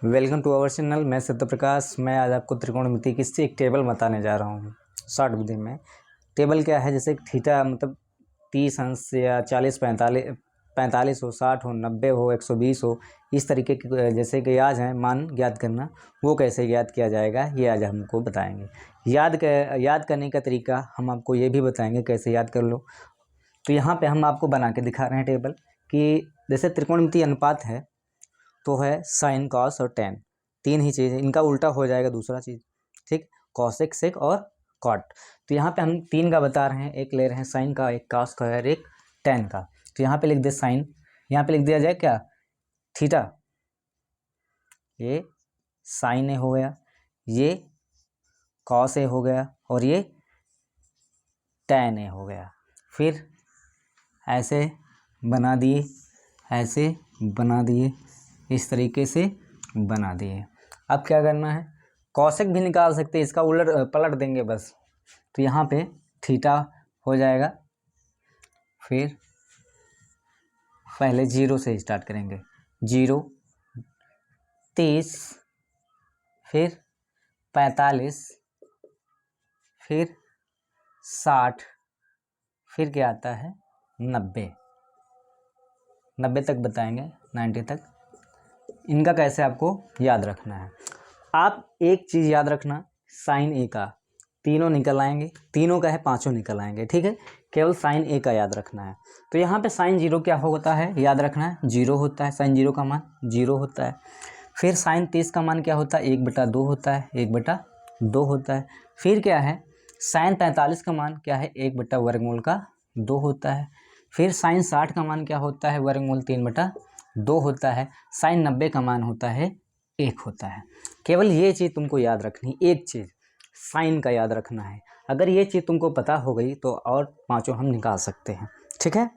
Welcome to our channel. मैं सत्य प्रकाश। मैं आज आपको त्रिकोणमिति की एक टेबल बताने जा रहा हूँ शॉर्ट विधि में। टेबल क्या है, जैसे थीटा मतलब 30 अंश या 40 45 हो, 60 हो, 90 हो, 120 हो, इस तरीके के जैसे कि आज हैं मान ज्ञात करना, वो कैसे ज्ञात किया जाएगा ये आज हमको बताएंगे। याद करने का तरीका हम आपको ये भी बताएंगे कैसे याद कर लो। तो यहाँ पे हम आपको बना के दिखा रहे हैं टेबल कि जैसे त्रिकोणमिति अनुपात है तो है साइन कॉस और टेन, तीन ही चीज़ है। इनका उल्टा हो जाएगा दूसरा चीज़, ठीक, कॉसेक सेक और कॉट। तो यहाँ पे हम तीन का बता रहे हैं, एक ले रहे हैं साइन का, एक कॉस का और एक टेन का। तो यहाँ पे लिख दे साइन, यहाँ पे लिख दिया जाए क्या, थीटा, ये साइन ए हो गया, ये कॉस ए हो गया और ये टेन ए हो गया। फिर ऐसे बना दिए, ऐसे बना दिए, इस तरीके से बना दिए। अब क्या करना है, कॉसेक भी निकाल सकते हैं, इसका उलट पलट देंगे बस। तो यहाँ पे थीटा हो जाएगा। फिर पहले 0 से स्टार्ट करेंगे, 0, 30, फिर 45, फिर 60, फिर क्या आता है 90 तक बताएंगे, 90 तक। इनका कैसे आपको याद रखना है, आप एक चीज़ याद रखना, साइन ए का तीनों निकल आएंगे, तीनों का है पांचों निकल आएंगे, ठीक है, केवल साइन ए का याद रखना है। तो यहाँ पे साइन 0 क्या होता है याद रखना है, 0 होता है, साइन 0 का मान 0 होता है। फिर साइन 30 का मान क्या होता है, 1/2 होता है, 1/2 होता है। फिर क्या है, साइन 45 का मान क्या है, 1/वर्गमूल का 2 होता है। फिर साइन 60 का मान क्या होता है, वर्गमूल 3/2 होता है। साइन 90 का मान होता है 1 होता है। केवल ये चीज़ तुमको याद रखनी, एक चीज़ साइन का याद रखना है। अगर ये चीज़ तुमको पता हो गई तो और पांचों हम निकाल सकते हैं, ठीक है।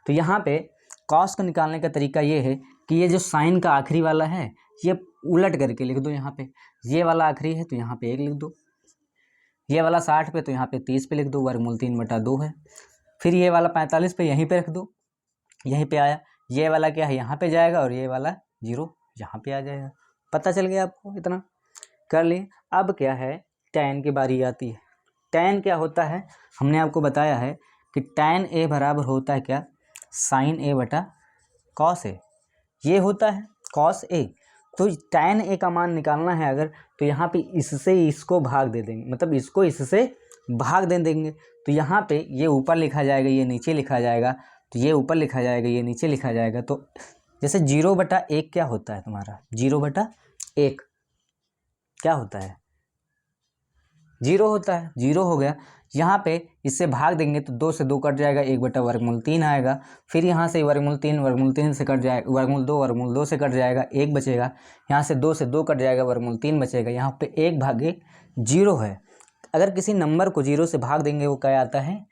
तो यहाँ पे कॉस को निकालने का तरीका ये है कि ये जो साइन का आखिरी वाला है ये उलट करके लिख दो। यहाँ पे ये वाला आखिरी है तो यहाँ पे 1 लिख दो, ये वाला 60 पे तो यहाँ पे 30 पे लिख दो, वर्गमूल 3/2 है। फिर ये वाला 45 पे यहीं पे रख दो, यहीं पे आया। ये वाला क्या है यहाँ पे जाएगा और ये वाला 0 यहाँ पे आ जाएगा। पता चल गया आपको, इतना कर लिए। अब क्या है, tan की बारी आती है। tan क्या होता है, हमने आपको बताया है कि tan a बराबर होता है क्या, साइन a/cos a, ये होता है cos a। तो tan a का मान निकालना है अगर, तो यहाँ पे इससे इसको भाग दे देंगे, मतलब इसको इससे भाग दे देंगे। तो यहाँ पे ये ऊपर लिखा जाएगा, ये नीचे लिखा जाएगा, तो ये ऊपर लिखा जाएगा, ये नीचे लिखा जाएगा। तो जैसे 0/1 क्या होता है तुम्हारा, 0/1 क्या होता है, 0 होता है, 0 हो गया। यहाँ पे इससे भाग देंगे तो 2 से 2 कट जाएगा, 1/वर्गमूल 3 आएगा। फिर यहाँ से वर्गमूल 3 से कट जाएगा, वर्गमूल 2 से कट जाएगा, 1 बचेगा। यहाँ से 2 से 2 कट जाएगा, वर्गमूल 3 बचेगा। यहाँ पे 1/0 है। अगर किसी नंबर को 0 से भाग देंगे वो क्या आता है,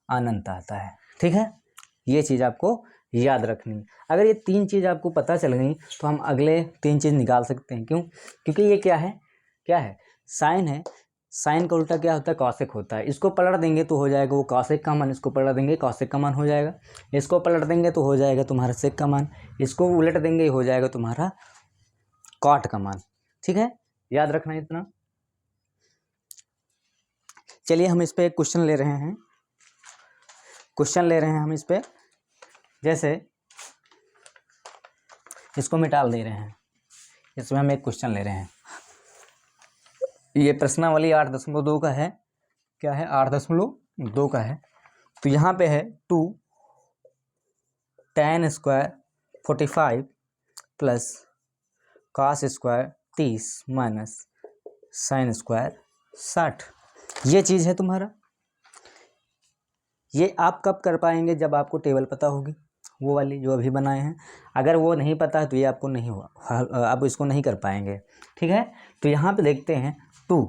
अनंत आता है, ठीक है। ये चीज़ आपको याद रखनी। अगर ये तीन चीज़ आपको पता चल गई तो हम अगले तीन चीज़ निकाल सकते हैं। क्यों, क्योंकि ये क्या है, साइन है। साइन का उल्टा क्या होता है, कॉसेक होता है। इसको पलट देंगे तो हो जाएगा वो कॉसेक का मान, इसको पलट देंगे कॉसेक का मान हो जाएगा। इसको पलट देंगे तो हो जाएगा तुम्हारा सेक का मान, इसको उलट देंगे हो जाएगा तुम्हारा कॉट का मान, ठीक है। याद रखना इतना। चलिए हम इस पे एक क्वेश्चन ले रहे हैं, हम इस पे, जैसे इसको मिटाल दे रहे हैं, इसमें हम एक क्वेश्चन ले रहे हैं। ये प्रश्नावली 8.2 का है, क्या है 8.2 का है। तो यहाँ पे है 2 tan square 45 plus cos square 30 minus sine square 60। ये चीज़ है तुम्हारा। ये आप कब कर पाएंगे, जब आपको टेबल पता होगी, वो वाली जो अभी बनाए हैं। अगर वो नहीं पता है तो ये आपको नहीं हुआ, आप इसको नहीं कर पाएंगे, ठीक है। तो यहाँ पे देखते हैं 2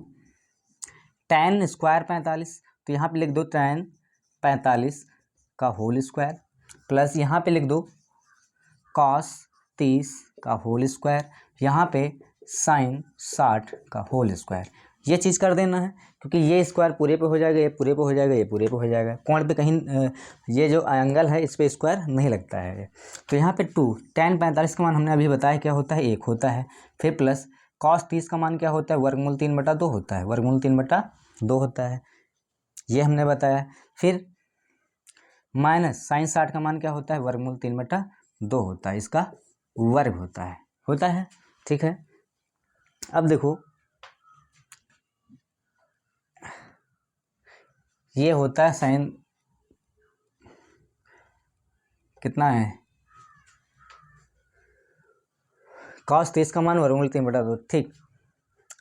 tan स्क्वायर 45, तो यहाँ पे लिख दो tan 45 का होल स्क्वायर, प्लस यहाँ पे लिख दो cos 30 का होल स्क्वायर, यहाँ पे साइन 60 का होल स्क्वायर। ये चीज़ कर देना है, क्योंकि ये स्क्वायर पूरे पे हो जाएगा, ये पूरे पे हो जाएगा, ये पूरे पे हो जाएगा। कोण पे कहीं ये जो एंगल है इस पे स्क्वायर नहीं लगता है। तो यहाँ पे 2 tan 45 का मान हमने अभी बताया क्या होता है, 1 होता है। फिर प्लस cos 30 का मान क्या होता है, वर्गमूल 3/2 होता है, वर्गमूल 3/2 होता है, ये हमने बताया। फिर माइनस sin 60 का मान क्या होता है, वर्गमूल 3/2 होता है, इसका वर्ग होता है। ठीक है, अब देखो ये होता है साइन कितना है, cos 30 का मान वर्गमूल 3/2। ठीक,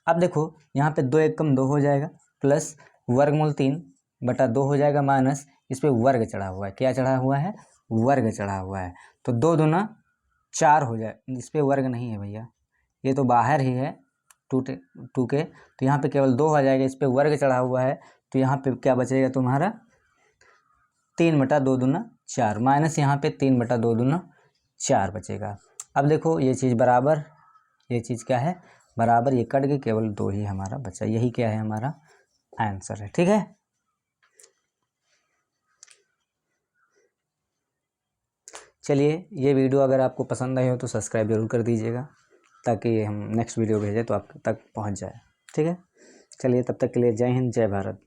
अब देखो यहाँ पे 2 एक कम 2 हो जाएगा, प्लस वर्गमूल 3/2 हो जाएगा, माइनस इस पे वर्ग चढ़ा हुआ है। क्या चढ़ा हुआ है, वर्ग चढ़ा हुआ है। तो 2 दूना 4 हो जाए, इस पे वर्ग नहीं है भैया, ये तो बाहर ही है 2 के, तो यहाँ पे केवल 2 आ जाएगा, इस पे वर्ग चढ़ा हुआ है। तो यहाँ पे क्या बचेगा तुम्हारा, 3/2 दूना 4, माइनस यहाँ पे 3/2 दूना 4 बचेगा। अब देखो ये चीज़ बराबर, ये चीज़ क्या है, बराबर, ये कट के केवल 2 ही हमारा बचा। यही क्या है, हमारा आंसर है। ठीक है, चलिए ये वीडियो अगर आपको पसंद आई हो तो सब्सक्राइब जरूर कर दीजिएगा, ताकि हम नेक्स्ट वीडियो भेजें तो आप तक पहुंच जाए। ठीक है, चलिए तब तक के लिए जय हिंद, जय भारत।